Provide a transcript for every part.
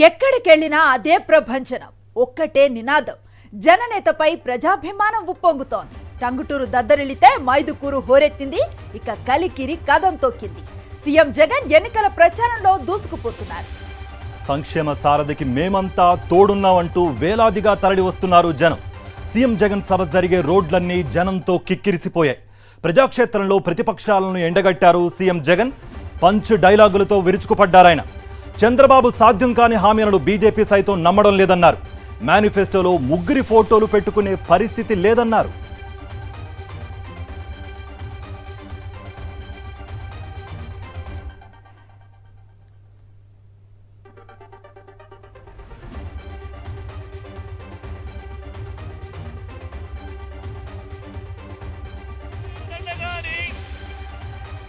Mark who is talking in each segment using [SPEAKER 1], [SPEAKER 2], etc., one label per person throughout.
[SPEAKER 1] ఎక్కడికెళ్లినా అదే ప్రభంజనం, ఒక్కటే నినాదం. జననేతపై ప్రజాభిమానం ఉప్పొంగుతోంది. టంగుటూరు దద్దరిల్లితే మైదుకూరు హోరెత్తింది. ఇక కలికిరి కదం తొక్కింది. సీఎం జగన్ ఎన్నికల ప్రచారంలో దూసుకుపోతున్నారు.
[SPEAKER 2] సంక్షేమ సారథికి మేమంతా తోడున్నామంటూ వేలాదిగా తరలి వస్తున్నారు జనం. సీఎం జగన్ సభ జరిగే రోడ్లన్నీ జనంతో కిక్కిరిసిపోయాయి. ప్రజాక్షేత్రంలో ప్రతిపక్షాలను ఎండగట్టారు సీఎం జగన్. పంచ్ డైలాగులతో విరుచుకుపడ్డారాయన. చంద్రబాబు సాధ్యం కాని హామీలను బీజేపీ సైతం నమ్మడం లేదన్నారు. మేనిఫెస్టోలో ముగ్గురి ఫోటోలు పెట్టుకునే పరిస్థితి లేదన్నారు.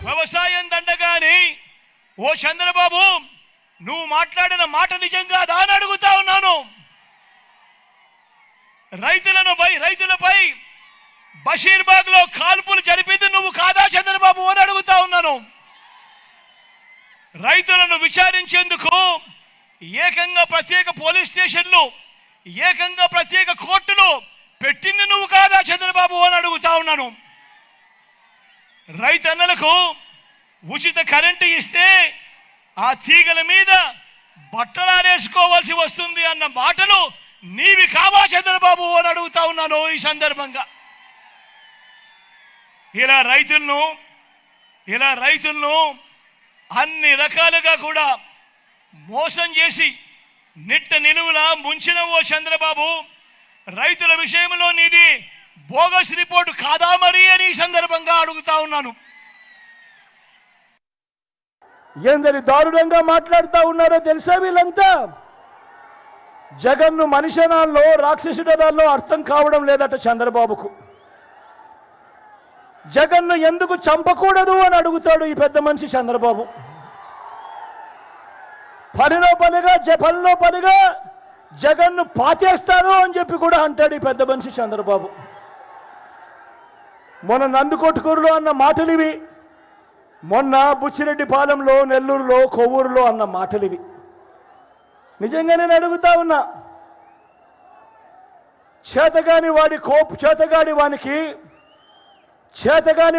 [SPEAKER 3] వ్యవసాయం దండగాని ఓ చంద్రబాబు, నువ్వు మాట్లాడిన మాట నిజంగా దాని అడుగుతా ఉన్నాను. రైతులపై బషీర్బాగ్ లో కాల్పులు జరిపింది నువ్వు కాదా చంద్రబాబు అని అడుగుతా ఉన్నాను. రైతులను విచారించేందుకు ఏకంగా ప్రత్యేక పోలీస్ స్టేషన్లు, ఏకంగా ప్రత్యేక కోర్టులు పెట్టింది నువ్వు కాదా చంద్రబాబు అని అడుగుతా ఉన్నాను. రైతన్నలకు ఉచిత కరెంటు ఇస్తే ఆ తీగల మీద బట్టలారేసుకోవాల్సి వస్తుంది అన్న మాటలు నీవి కావా చంద్రబాబు అని అడుగుతా ఉన్నాను. ఈ సందర్భంగా ఇలా రైతులను అన్ని రకాలుగా కూడా మోసం చేసి నిట్ట నిలువులా ముంచిన ఓ చంద్రబాబు, రైతుల విషయంలో నీది బోగస్ రిపోర్టు కాదా మరి అని ఈ సందర్భంగా అడుగుతా ఉన్నాను.
[SPEAKER 4] ఏందని దారుణంగా మాట్లాడుతూ ఉన్నారో తెలుసా వీళ్ళంతా? జగన్ను మనిషనాల్లో రాక్షసుడనాల్లో అర్థం కావడం లేదట చంద్రబాబుకు. జగన్ను ఎందుకు చంపకూడదు అని అడుగుతాడు ఈ పెద్ద మనిషి చంద్రబాబు. పనిలో పనిగా జగన్ను పాతేస్తాను అని చెప్పి కూడా అంటాడు ఈ పెద్ద మనిషి చంద్రబాబు. మొన్న నందుకొట్టుకూరులో అన్న మాటలు ఇవి, మొన్న బుచ్చిరెడ్డిపాలెంలో, నెల్లూరులో, కొవ్వూరులో అన్న మాటలు ఇవి. నిజంగా నేను అడుగుతా ఉన్నా, చేతగాని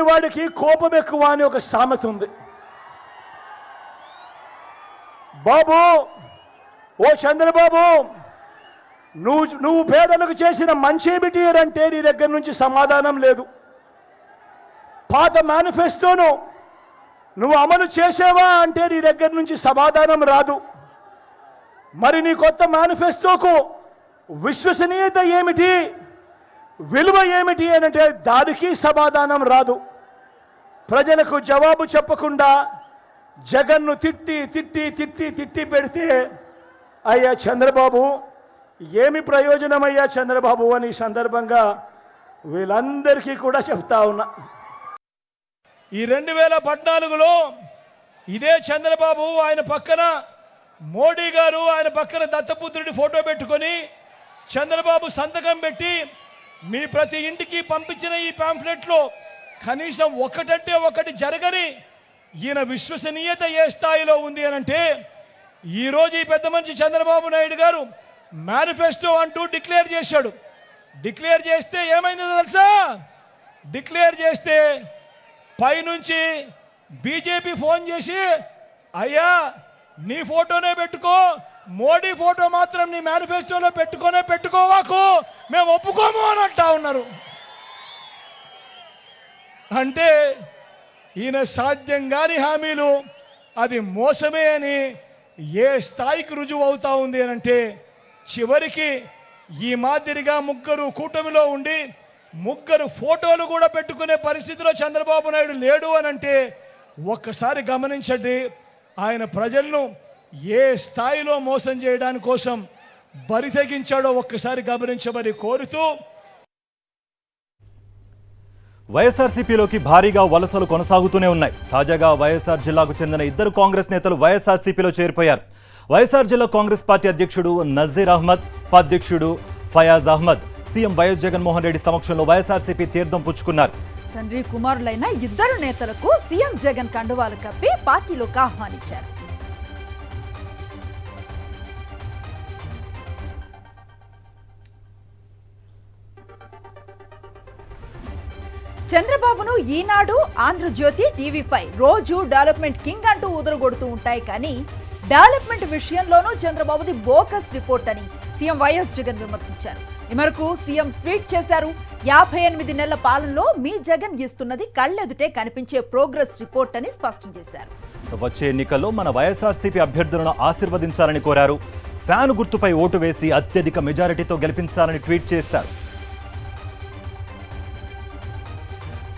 [SPEAKER 4] వాడికి కోపం ఎక్కువ అని ఒక సామెత ఉంది. బాబు, ఓ చంద్రబాబు, నువ్వు పేదలకు చేసిన మంచేమిటి అంటే నీ దగ్గర నుంచి సమాధానం లేదు. పాత మేనిఫెస్టోను నువ్వు అమలు చేసావా అంటే నీ దగ్గర నుంచి సమాధానం రాదు. మరి నీ కొత్త మేనిఫెస్టోకు విశ్వసనీయత ఏమిటి, విలువ ఏమిటి అంటే దానికి సమాధానం రాదు. ప్రజలకు జవాబు చెప్పకుండా జగన్ను తిట్టి పెడితే అయ్యా చంద్రబాబు, ఏమి ప్రయోజనమయ్యా చంద్రబాబు అని సందర్భంగా వీళ్ళందరికీ కూడా చెప్తా ఉన్నా.
[SPEAKER 3] ఈ 2014లో ఇదే చంద్రబాబు ఆయన పక్కన మోడీ గారు, ఆయన పక్కన దత్తపుత్రుడి ఫోటో పెట్టుకొని చంద్రబాబు సంతకం పెట్టి మీ ప్రతి ఇంటికి పంపించిన ఈ పాంఫ్లెట్లో కనీసం ఒకటంటే ఒకటి జరగని ఈయన విశ్వసనీయత ఏ స్థాయిలో ఉంది అనంటే, ఈరోజు ఈ పెద్ద మనిషి చంద్రబాబు నాయుడు గారు మేనిఫెస్టో అంటూ డిక్లేర్ చేశాడు. డిక్లేర్ చేస్తే ఏమైందో తెలుసా? డిక్లేర్ చేస్తే పైనుంచి బీజేపీ ఫోన్ చేసి, అయ్యా నీ ఫోటోనే పెట్టుకో, మోడీ ఫోటో మాత్రం నీ మేనిఫెస్టోలో పెట్టుకోవాకు, మేము ఒప్పుకోము అని అంటా ఉన్నారు. అంటే ఈయన సాధ్యం కాని హామీలు అది మోసమే అని ఏ స్థాయికి రుజువు అవుతా ఉంది అనంటే, చివరికి ఈ మాదిరిగా ముగ్గురు కూటమిలో ఉండి ముగ్గురు ఫోటోలు కూడా పెట్టుకునే పరిస్థితిలో చంద్రబాబు నాయుడు లేడు అనంటే ఒక్కసారి గమనించండి ఆయన ప్రజలను ఏ స్థాయిలో మోసం చేయడానికి కోసం బరి తెగించాడో ఒక్కసారి గమనించమని కోరుతూ,
[SPEAKER 2] వైఎస్ఆర్సీపీలోకి భారీగా వలసలు కొనసాగుతూనే ఉన్నాయి. తాజాగా వైఎస్ఆర్ జిల్లాకు చెందిన 2 కాంగ్రెస్ నేతలు వైఎస్ఆర్సీపీలో చేరిపోయారు. వైఎస్ఆర్ జిల్లా కాంగ్రెస్ పార్టీ అధ్యక్షుడు నజీర్ అహ్మద్, ఉపాధ్యక్షుడు ఫయాజ్ అహ్మద్ సీఎం వైఎస్ జగన్మోహన్ రెడ్డి సమక్షంలో వైఎస్ఆర్సీపీ తీర్థం పుచ్చుకున్నారు.
[SPEAKER 1] తండ్రి కుమారులైన 2 నేతలకు సీఎం జగన్ కండువాలు కప్పి పార్టీలోకి ఆహ్వానించారు. చంద్రబాబును ఈనాడు, ఆంధ్రజ్యోతి, టీవీ5 రోజు డెవలప్మెంట్ కింగ్ అంటూ ఉదరగొడుతూ ఉంటాయి. కానీ డెవలప్మెంట్ విషయంలోనూ చంద్రబాబుది బోకస్ రిపోర్ట్ అని సీఎం వైఎస్ జగన్ విమర్శించారు. ఈ మేరకు సీఎం ట్వీట్ చేశారు. 58 నెలల పాలనలో మీ జగన్ ఇస్తున్నది కళ్ళెదుటే కనిపించే ప్రోగ్రెస్ రిపోర్ట్ అని స్పష్టం చేశారు.
[SPEAKER 2] వచ్చే ఎన్నికల్లో మన వైఎస్ఆర్సీపీ అభ్యర్థులను ఆశీర్వదించాలని కోరారు. ఫ్యాన్ గుర్తుపై ఓటు వేసి అత్యధిక మెజారిటీతో గెలిపించాలని ట్వీట్ చేశారు.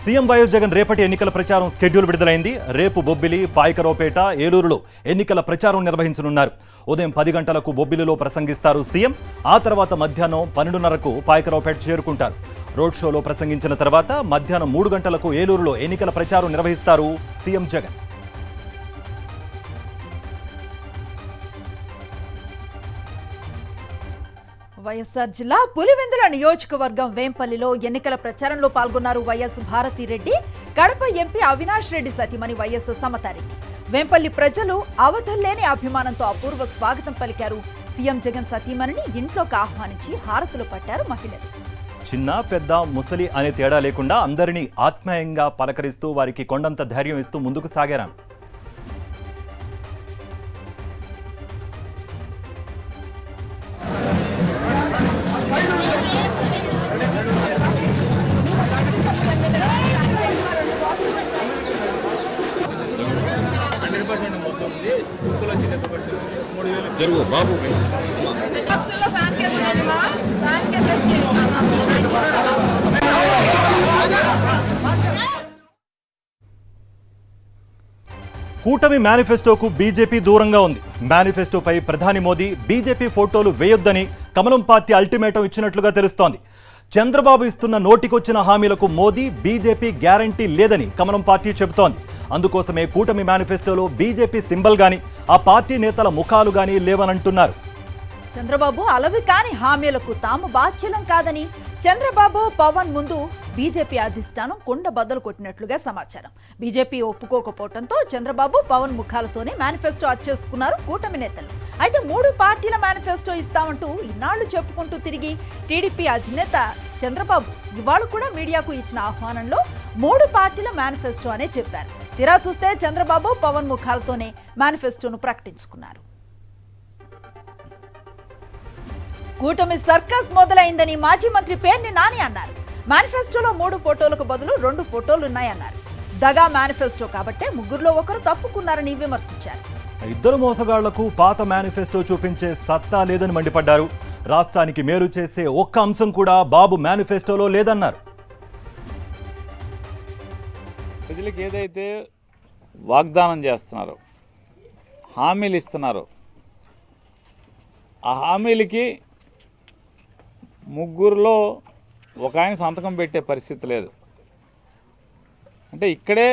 [SPEAKER 2] సీఎం వైఎస్ జగన్ రేపటి ఎన్నికల ప్రచారం స్కెడ్యూల్ విడుదలైంది. రేపు బొబ్బిలి, పాయకరావుపేట, ఏలూరులో ఎన్నికల ప్రచారం నిర్వహించనున్నారు. ఉదయం 10 గంటలకు బొబ్బిలిలో ప్రసంగిస్తారు సీఎం. ఆ తర్వాత మధ్యాహ్నం 12:30కు పాయకరావుపేట చేరుకుంటారు. రోడ్ షోలో ప్రసంగించిన తర్వాత మధ్యాహ్నం 3 గంటలకు ఏలూరులో ఎన్నికల ప్రచారం నిర్వహిస్తారు సీఎం జగన్.
[SPEAKER 1] వైఎస్ఆర్ జిల్లా పులివెందుల నియోజకవర్గం వేంపల్లిలో ఎన్నికల ప్రచారంలో పాల్గొన్నారు వైఎస్ భారతిరెడ్డి. కడప ఎంపీ అవినాష్ రెడ్డి సతీమణి వైఎస్ సమతారెడ్డి. వేంపల్లి ప్రజలు అవధుల్లేని అభిమానంతో అపూర్వ స్వాగతం పలికారు. సీఎం జగన్ సతీమణిని ఇంట్లోకి ఆహ్వానించి హారతులు పట్టారు మహిళలు.
[SPEAKER 2] చిన్న పెద్ద ముసలి అనే తేడా లేకుండా అందరినీ ఆత్మీయంగా పలకరిస్తూ వారికి కొండంత ధైర్యం ఇస్తూ ముందుకు సాగారు.
[SPEAKER 5] జరుగు బాబు
[SPEAKER 2] కూటమి మేనిఫెస్టోకు బీజేపీ దూరంగా ఉంది. మేనిఫెస్టోపై ప్రధాని మోదీ బీజేపీ ఫోటోలు వేయొద్దని కమలం పార్టీ అల్టిమేటం ఇచ్చినట్లుగా తెలుస్తోంది. చంద్రబాబు ఇస్తున్న నోటికొచ్చిన హామీలకు మోదీ, బీజేపీ గ్యారంటీ లేదని కమలం పార్టీ చెబుతోంది. అందుకోసమే కూటమి మేనిఫెస్టోలో బీజేపీ సింబల్ గాని, ఆ పార్టీ నేతల ముఖాలు గాని లేవనంటున్నారు.
[SPEAKER 1] చంద్రబాబు అలవి కాని హామీలకు తాము బాధ్యులం కాదని చంద్రబాబు, పవన్ ముందు బీజేపీ అధిష్టానం కుండ బద్దలు కొట్టినట్లుగా సమాచారం. బీజేపీ ఒప్పుకోకపోవడంతో చంద్రబాబు, పవన్ ముఖాలతోనే మేనిఫెస్టో అచ్చేసుకున్నారు కూటమి నేతలు. అయితే 3 పార్టీల మేనిఫెస్టో ఇస్తామంటూ ఇన్నాళ్లు చెప్పుకుంటూ తిరిగి టీడీపీ అధినేత చంద్రబాబు ఇవాళ కూడా మీడియాకు ఇచ్చిన ఆహ్వానంలో 3 పార్టీల మేనిఫెస్టో అనే చెప్పారు. తీరా చూస్తే చంద్రబాబు, పవన్ ముఖాలతోనే మేనిఫెస్టోను ప్రకటించుకున్నారు. కూటమి సర్కస్ మొదలైందని మాజీ మంత్రి పేర్ని నాని అన్నారు. మేనిఫెస్టోలో 3 ఫోటోలకు బదులు 2 ఫోటోలున్నాయన్నారు. దగా మేనిఫెస్టో కాబట్టే 3లో ఒకరు తప్పుకున్నారని విమర్శించారు.
[SPEAKER 2] ఇద్దరు మోసగాళ్లకు పాత మేనిఫెస్టో చూపించే సత్తా లేదని మండిపడ్డారు. రాష్ట్రానికి మేలు చేసే ఒక్క అంశం కూడా బాబు మేనిఫెస్టోలో లేదన్నారు.
[SPEAKER 6] ప్రజలకు ఏదైతే వాగ్దానం చేస్తున్నారో, హామీలు ఇస్తున్నారో, ఆ హామీలకి 3లో ఒక ఆయన సంతకం పెట్టే పరిస్థితి లేదు. అంటే ఇక్కడే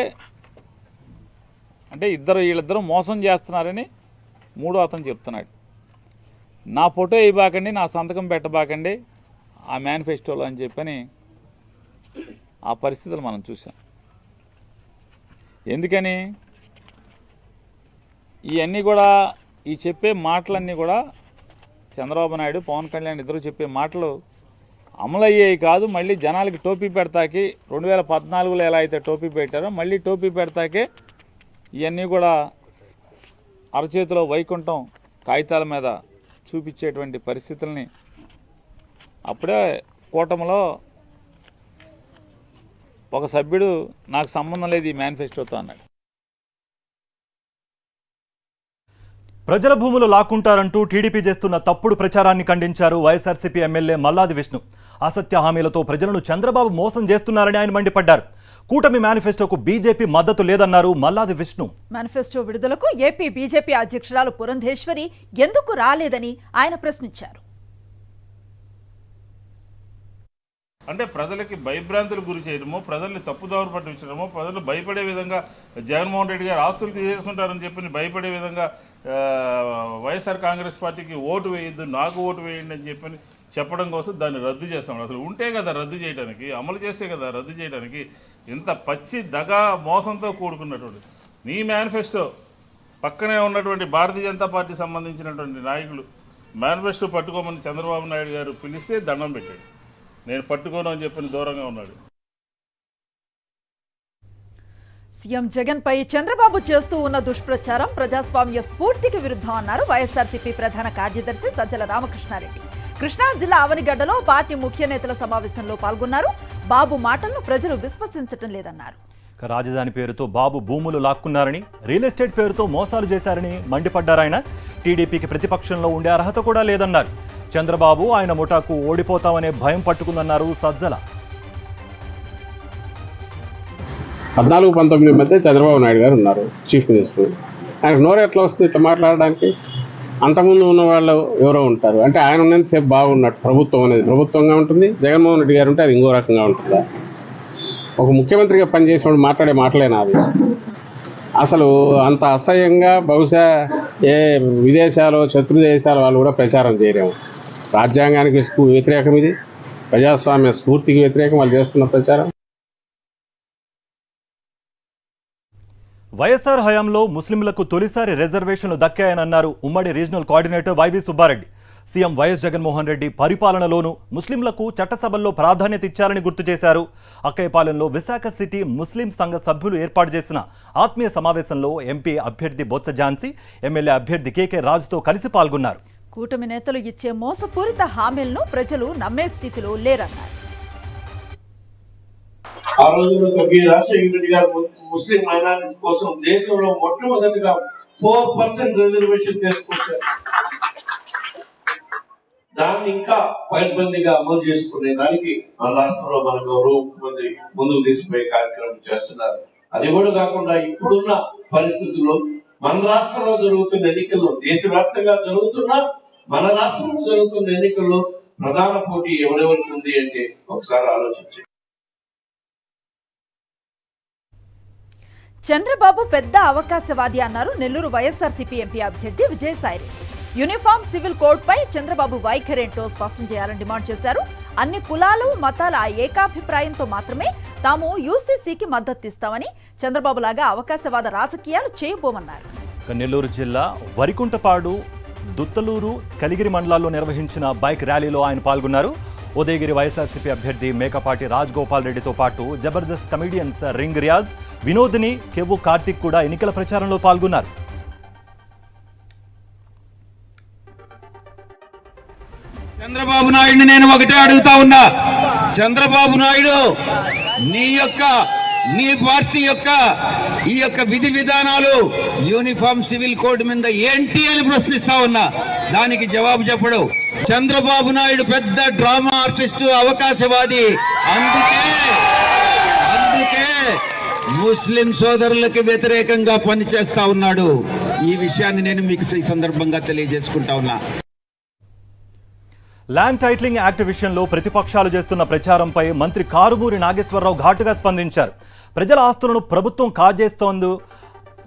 [SPEAKER 6] వీళ్ళిద్దరూ మోసం చేస్తున్నారని 3వ అతను చెప్తున్నాడు. నా ఫోటో ఇవ్వకండి, నా సంతకం పెట్టబాకండి ఆ మేనిఫెస్టోలో అని చెప్పని ఆ పరిస్థితులు మనం చూసాం. ఎందుకని ఇవన్నీ కూడా ఈ చెప్పే మాటలన్నీ కూడా చంద్రబాబు నాయుడు, పవన్ కళ్యాణ్ ఇద్దరు చెప్పే మాటలు అమలయ్యేవి కాదు. మళ్ళీ జనాలకి టోపీ పెడతాకి 2014లో ఎలా అయితే టోపీ పెట్టారో మళ్ళీ టోపీ పెడతాకే ఇవన్నీ కూడా అరచేతిలో వైకుంఠం కాగితాల మీద చూపించేటువంటి పరిస్థితుల్ని అప్పుడే కూటమిలో ఒక సభ్యుడు నాకు సంబంధం లేదు ఈ మేనిఫెస్టోతో అన్నాడు.
[SPEAKER 2] ప్రజల భూములు లాక్కుంటారంటూ టీడీపీ చేస్తున్న తప్పుడు ప్రచారాన్ని ఖండించారు వైఎస్ఆర్సీపీ ఎమ్మెల్యే మల్లాది విష్ణు. అసత్య హామీలతో ప్రజలను చంద్రబాబు మోసం చేస్తున్నారని ఆయన మండిపడ్డారు. కూటమి మేనిఫెస్టోకు బీజేపీ మద్దతు లేదన్నారు మల్లాది విష్ణు.
[SPEAKER 1] మేనిఫెస్టో విడుదలకు ఏపీ బీజేపీ అధ్యక్షురాలు పురంధేశ్వరి ఎందుకు రాలేదని ఆయన ప్రశ్నించారు.
[SPEAKER 7] అంటే ప్రజలకి భయభ్రాంతులు గురి చేయడమో, ప్రజల్ని తప్పుదారు పట్టించడమో, ప్రజలు భయపడే విధంగా జగన్మోహన్ రెడ్డి గారు ఆస్తులు తీసేసుకుంటారని చెప్పి భయపడే విధంగా వైఎస్ఆర్ కాంగ్రెస్ పార్టీకి ఓటు వేయద్దు, నాకు ఓటు వేయండి అని చెప్పని చెప్పడం కోసం దాన్ని రద్దు చేస్తాం. అసలు ఉంటే కదా రద్దు చేయడానికి, అమలు చేస్తే కదా రద్దు చేయడానికి. ఇంత పచ్చి దగా మోసంతో కూడుకున్నటువంటి నీ మేనిఫెస్టో పక్కనే ఉన్నటువంటి భారతీయ జనతా పార్టీ సంబంధించినటువంటి నాయకులు మేనిఫెస్టో పట్టుకోమని చంద్రబాబు నాయుడు గారు పిలిస్తే దండం పెట్టాడు. నేను పట్టుకోను అని చెప్పని దూరంగా ఉన్నాడు.
[SPEAKER 1] సీఎం జగన్ పై చంద్రబాబు చేస్తూ ఉన్న దుష్ప్రచారం ప్రజాస్వామ్య స్ఫూర్తికి విరుద్ధం అన్నారు వైఎస్ఆర్సీపీ ప్రధాన కార్యదర్శి సజ్జల రామకృష్ణారెడ్డి. కృష్ణా జిల్లా అవనిగడ్డలో పార్టీ ముఖ్య నేతల సమావేశంలో పాల్గొన్నారు. బాబు మాటలను ప్రజలు విశ్వసించటం లేదన్నారు.
[SPEAKER 2] రాజధాని పేరుతో బాబు భూములు లాక్కున్నారని, రియల్ ఎస్టేట్ పేరుతో మోసాలు చేశారని మండిపడ్డారాయన. టీడీపీకి ప్రతిపక్షంలో ఉండే అర్హత కూడా లేదన్నారు. చంద్రబాబు ఆయన ముఠాకు ఓడిపోతామనే భయం పట్టుకుందన్నారు సజ్జల.
[SPEAKER 5] 14-19 మధ్య చంద్రబాబు నాయుడు గారు ఉన్నారు చీఫ్ మినిస్టర్. ఆయనకు నోరు ఎట్లా వస్తుంది ఇట్లా మాట్లాడడానికి? అంతకుముందు ఉన్న వాళ్ళు ఎవరో ఉంటారు. అంటే ఆయన ఉన్నంతసేపు బాగున్నట్టు ప్రభుత్వం అనేది ప్రభుత్వంగా ఉంటుంది, జగన్మోహన్ రెడ్డి గారు ఉంటే అది ఇంకో రకంగా ఉంటుందా? ఒక ముఖ్యమంత్రిగా పనిచేసినప్పుడు మాట్లాడే మాటలేనా అది? అసలు అంత అసహ్యంగా బహుశా ఏ విదేశాలు శత్రు దేశాల వాళ్ళు కూడా ప్రచారం చేయలేము. రాజ్యాంగానికి వ్యతిరేకం, ఇది ప్రజాస్వామ్య స్ఫూర్తికి వ్యతిరేకం వాళ్ళు చేస్తున్న ప్రచారం.
[SPEAKER 2] వైఎస్ఆర్ హయాంలో ముస్లింలకు తొలిసారి రిజర్వేషన్లు దక్కాయనన్నారు ఉమ్మడి regional coordinator YV Subbareddy. CM YS Jaganmohan Reddy పరిపాలనలోనూ ముస్లింలకు చట్టసభల్లో ప్రాధాన్యత ఇచ్చారని గుర్తు చేశారు. అక్కయ్యపాలెంలో విశాఖ సిటీ ముస్లిం సంఘ సభ్యులు ఏర్పాటు చేసిన ఆత్మీయ సమావేశంలో ఎంపీ అభ్యర్థి బొత్స ఝాన్సీ, ఎమ్మెల్యే అభ్యర్థి కేకే రాజుతో కలిసి పాల్గొన్నారు.
[SPEAKER 1] కూటమి నేతలు ఇచ్చే మోసపూరిత హామీలను ప్రజలు నమ్మే స్థితిలో లేరన్నారు.
[SPEAKER 8] ఆ రోజుల్లో రాజశేఖర రెడ్డి గారు ముస్లిం మైనారిటీస్ కోసం దేశంలో మొట్టమొదటిగా 4% రిజర్వేషన్ తీసుకొచ్చారు. దాన్ని ఇంకా పైబందిగా అమలు చేసుకునే దానికి మన రాష్ట్రంలో మన గౌరవ ముఖ్యమంత్రి ముందుకు తీసుకుపోయే కార్యక్రమం చేస్తున్నారు. అది కూడా కాకుండా ఇప్పుడున్న పరిస్థితుల్లో మన రాష్ట్రంలో జరుగుతున్న ఎన్నికల్లో, దేశవ్యాప్తంగా జరుగుతున్న మన రాష్ట్రంలో జరుగుతున్న ఎన్నికల్లో ప్రధాన పోటీ ఎవరెవరికి ఉంది అంటే ఒకసారి ఆలోచించండి.
[SPEAKER 1] చంద్రబాబు పెద్ద అవకాశవాది అన్నారు నెల్లూరు వైఎస్ఆర్సీపీ ఎంపీ అభ్యర్థి విజయసాయిరెడ్డి. యూనిఫామ్ సివిల్ కోడ్ పై చంద్రబాబు వైఖరేంటో స్పష్టం చేయాలని డిమాండ్ చేశారు. అన్ని కులాలు మతాల ఏకాభిప్రాయంతో మాత్రమే తాము యూసీసీకి మద్దతిస్తామని, చంద్రబాబు లాగా అవకాశవాద రాజకీయాలు చేయబోమన్నారు.
[SPEAKER 2] నెల్లూరు జిల్లా వరికుంటపాడు, దుత్తలూరు, కలిగిరి మండలాల్లో నిర్వహించిన బైక్ ర్యాలీలో ఆయన పాల్గొన్నారు. ఉదయగిరి వైఎస్ఆర్సీపీ అభ్యర్థి మేకపాటి రాజగోపాల్ రెడ్డితో పాటు జబర్దస్త్ కమెడియన్స్ రింగ్ రియాజ్, వినోదిని, కెవ్వు కార్తిక్ కూడా ఎన్నికల ప్రచారంలో పాల్గొన్నారు.
[SPEAKER 9] చంద్రబాబు నాయుడిని నేను ఒకటే అడుగుతా ఉన్నా. చంద్రబాబు నాయుడు, నీ పార్టీ యొక్క ఈ యొక్క విధి విధానాలు యూనిఫామ్ సివిల్ కోడ్ మీద ఏంటి అని ప్రశ్నిస్తా ఉన్నా. దానికి జవాబు చెప్పడు. చంద్రబాబు నాయుడు పెద్ద డ్రామా ఆర్టిస్టు, అవకాశవాది. అందుకే ముస్లిం సోదరులకు వ్యతిరేకంగా పనిచేస్తా ఉన్నాడు. ఈ విషయాన్ని నేను మీకు ఈ సందర్భంగా తెలియజేసుకుంటా ఉన్నా.
[SPEAKER 2] ల్యాండ్ టైటిలింగ్ యాక్ట్ విషయంలో ప్రతిపక్షాలు చేస్తున్న ప్రచారంపై మంత్రి కారుమూరి నాగేశ్వరరావు ఘాటుగా స్పందించారు. ప్రజల ఆస్తులను ప్రభుత్వం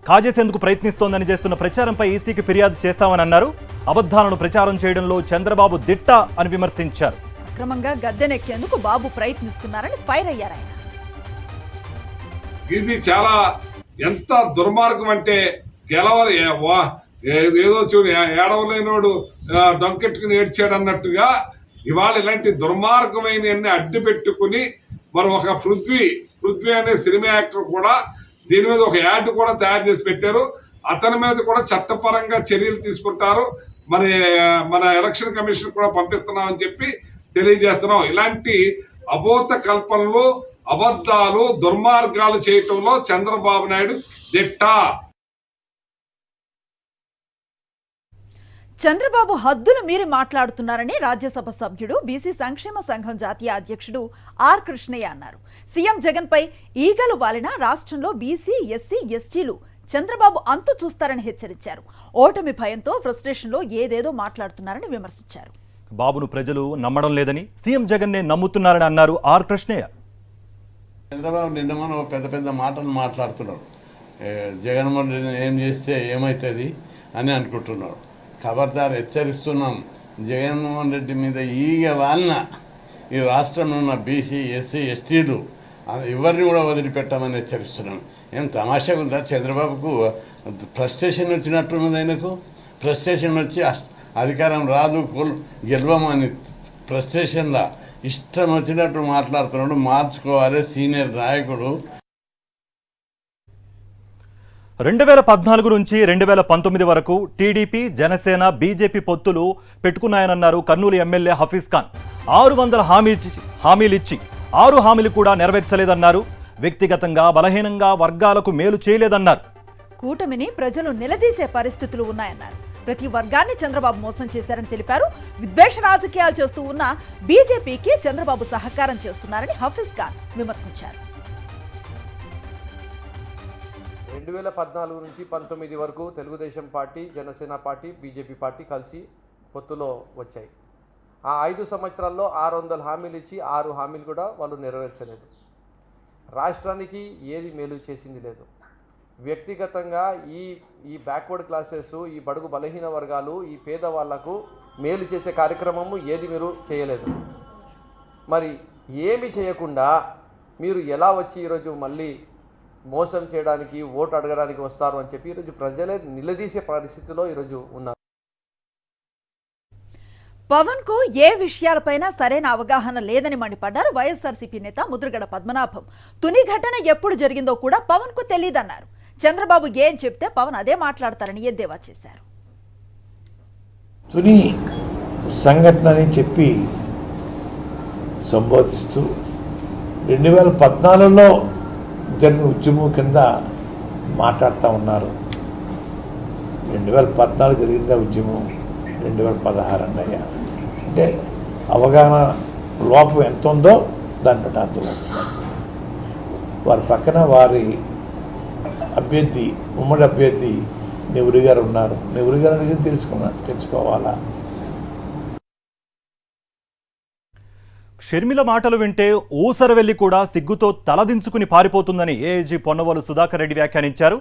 [SPEAKER 2] కాజేసేందుకు ప్రయత్నిస్తోందని చేస్తున్న ప్రచారంపై ఈసీకి ఫిర్యాదు చేస్తామని అన్నారు. అబద్ధాలను ప్రచారం చేయడంలో చంద్రబాబు దిట్ట అని విమర్శించారు.
[SPEAKER 1] అక్రమంగా గద్దెనెక్కేందుకు బాబు ప్రయత్నిస్తున్నారని ఫైర్ అయ్యారు ఆయన.
[SPEAKER 10] ఇది చాలా ఎంత దుర్మార్గం అంటే గెలవరు ఏదో చూడు ఏడవలేనోడు డొంకెట్టుకుని ఏడ్చాడు అన్నట్టుగా ఇవాళ ఇలాంటి దుర్మార్గమైన అడ్డు పెట్టుకుని మరి ఒక పృథ్వీ అనే సినిమా యాక్టర్ కూడా దీని మీద ఒక యాడ్ కూడా తయారు చేసి పెట్టారు. అతని మీద కూడా చట్టపరంగా చర్యలు తీసుకుంటారు. మన ఎలక్షన్ కమిషన్ కూడా పంపిస్తున్నామని చెప్పి తెలియజేస్తున్నాం. ఇలాంటి అబోధ కల్పనలు, అబద్ధాలు, దుర్మార్గాలు చేయటంలో చంద్రబాబు నాయుడు దిట్ట.
[SPEAKER 1] చంద్రబాబు హద్దులు మీరి మాట్లాడుతున్నారని రాజ్యసభ సభ్యుడు, బీసీ సంక్షేమ సంఘం జాతీయ అధ్యక్షుడు ఆర్ కృష్ణయ్య అన్నారు. సీఎం జగన్ పై ఈగలు వాలిన రాష్ట్రంలో బీసీ, ఎస్సీ, ఎస్టీలు చంద్రబాబు అంతు చూస్తారని హెచ్చరించారు. ఓటమి భయంతో ఫ్రస్ట్రేషన్లో ఏదేదో మాట్లాడుతున్నారని విమర్శించారు.
[SPEAKER 2] బాబును ప్రజలు నమ్మడం లేదని, సీఎం జగన్ నే నమ్ముతున్నారని అన్నారు ఆర్ కృష్ణయ్య.
[SPEAKER 11] చంద్రబాబు నిన్న మనం పెద్ద పెద్ద మాటలు మాట్లాడుతున్నాడు. జగన్మోహన్ రెడ్డి ఏం చేస్తే ఏమవుతుంది అని అనుకుంటున్నాడు. ఖబర్దార్, హెచ్చరిస్తున్నాం. జగన్మోహన్ రెడ్డి మీద ఈగ వాలిన ఈ రాష్ట్రంలో ఉన్న బీసీ, ఎస్సీ, ఎస్టీలు ఎవరిని కూడా వదిలిపెట్టామని హెచ్చరిస్తున్నాం. ఏం తమాషాగా ఉందా? చంద్రబాబుకు ఫ్రస్ట్రేషన్ వచ్చినట్టున్నది. ఆయనకు ఫ్రస్ట్రేషన్ వచ్చి అధికారం రాదు, గెలవమని ఫ్రస్ట్రేషన్లా ఇష్టం వచ్చినట్టు మాట్లాడుతున్నాడు. మార్చుకోవాలి. సీనియర్ నాయకుడు.
[SPEAKER 2] 2014 నుంచి 2019 వరకు టీడీపీ, జనసేన, బీజేపీ పొత్తులు పెట్టుకున్నాయనన్నారు కర్నూలు ఎమ్మెల్యే హఫీజ్ ఖాన్. 600 హామీలిచ్చి 6 హామీలు కూడా నెరవేర్చలేదన్నారు. వ్యక్తిగతంగా బలహీనంగా వర్గాలకు మేలు చేయలేదన్నారు.
[SPEAKER 1] కూటమిని ప్రజలు నిలదీసే పరిస్థితులు ఉన్నాయన్నారు. ప్రతి వర్గాన్ని చంద్రబాబు మోసం చేశారని తెలిపారు. విద్వేష రాజకీయాలు చేస్తూ ఉన్న బీజేపీకి చంద్రబాబు సహకారం చేస్తున్నారని హఫీజ్ ఖాన్ విమర్శించారు.
[SPEAKER 12] 2014 నుంచి 19 వరకు Telugu Desam party, Janasena party, BJP party కలిసి పొత్తులో వచ్చాయి. ఆ 5 సంవత్సరాల్లో 600 హామీలు ఇచ్చి 6 హామీలు కూడా వాళ్ళు నెరవేర్చలేదు. రాష్ట్రానికి ఏది మేలు చేసింది లేదు. వ్యక్తిగతంగా ఈ బ్యాక్వర్డ్ క్లాసెస్, ఈ బడుగు బలహీన వర్గాలు, ఈ పేదవాళ్లకు మేలు చేసే కార్యక్రమము ఏది మీరు చేయలేదు. మరి ఏమి చేయకుండా మీరు ఎలా వచ్చి ఈరోజు మళ్ళీ మోసం చేయడానికి, ఓటు అడగడానికి వస్తారు అని చెప్పి ఈరోజు ప్రజలే నిలదీసే పరిస్థితిలో ఈరోజు ఉన్నారు.
[SPEAKER 1] పవన్ కు ఏ విషయాలపైనా సరైన అవగాహన లేదని మండిపడ్డారు వైఎస్ఆర్సీపీ నేత ముద్రగడ పద్మనాభం. తుని ఘటన ఎప్పుడు జరిగిందో కూడా పవన్ కు తెలియదన్నారు. చంద్రబాబు ఏం చెప్తే పవన్ అదే మాట్లాడతారని ఎద్దేవా చేశారు.
[SPEAKER 13] తుని సంఘటనని చెప్పి సంబోధిస్తూ 2014లో జరిగిన ఉద్యమం కింద మాట్లాడుతూ ఉన్నారు. 2014 జరిగిందా ఉద్యమం, 2016 అన్నయ్య అంటే అవగాహన లోపం ఎంత ఉందో దాన్ని బట్టి అర్థమవుతుంది. వారి పక్కన వారి అభ్యర్థి, ఉమ్మడి అభ్యర్థి నెహ్రూ గారు ఉన్నారు. నెహ్రూ గారు అనేది తెలుసుకోవాలా.
[SPEAKER 2] షర్మిల మాటలు వింటే ఊసరవెల్లి కూడా సిగ్గుతో తలదించుకుని పారిపోతుందని ఏఐజీ పొన్నవోలు సుధాకర్ రెడ్డి వ్యాఖ్యానించారు.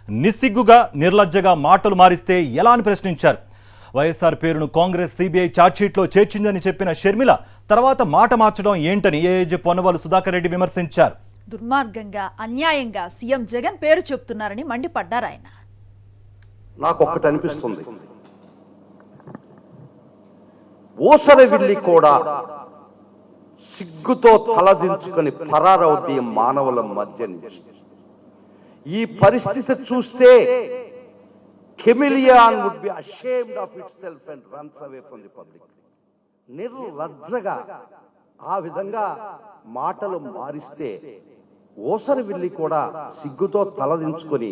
[SPEAKER 2] నిస్సిగ్గుగా, నిర్లజ్జగా మాటలు మారిస్తే ఎలా అని ప్రశ్నించారు. వైఎస్ఆర్ పేరును కాంగ్రెస్ సిబిఐ ఛార్జ్షీట్లో చేర్చిందని చెప్పిన షర్మిల తర్వాత మాట మార్చడం ఏంటని ఏఐజీ పొన్నవోలు సుధాకర్ రెడ్డి విమర్శించారు.
[SPEAKER 1] దుర్మార్గంగా, అన్యాయంగా సీఎం జగన్ పేరు చెప్తున్నారని మండిపడ్డారు ఆయన.
[SPEAKER 14] నాకు ఒక్కటి అనిపిస్తుంది, ఊసరవెల్లి కూడా సిగ్గుతో తలదించుకొని పరారవుద్ది మానవుల మధ్య నుంచి. ఈ పరిస్థితి చూస్తే chameleon would be ashamed of itself and runs away from the public. నిర్లజ్జగా ఆ విధంగా మాటలు మారిస్తే ఊసరవెల్లి కూడా సిగ్గుతో తలదించుకొని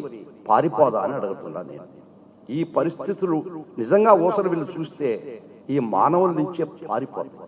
[SPEAKER 14] పారిపోదా అని అడుగుతున్నా నేను. ఈ పరిస్థితులు నిజంగా ఊసరవెల్లి చూస్తే ఈ మానవుల నుంచే పారిపోతాయి.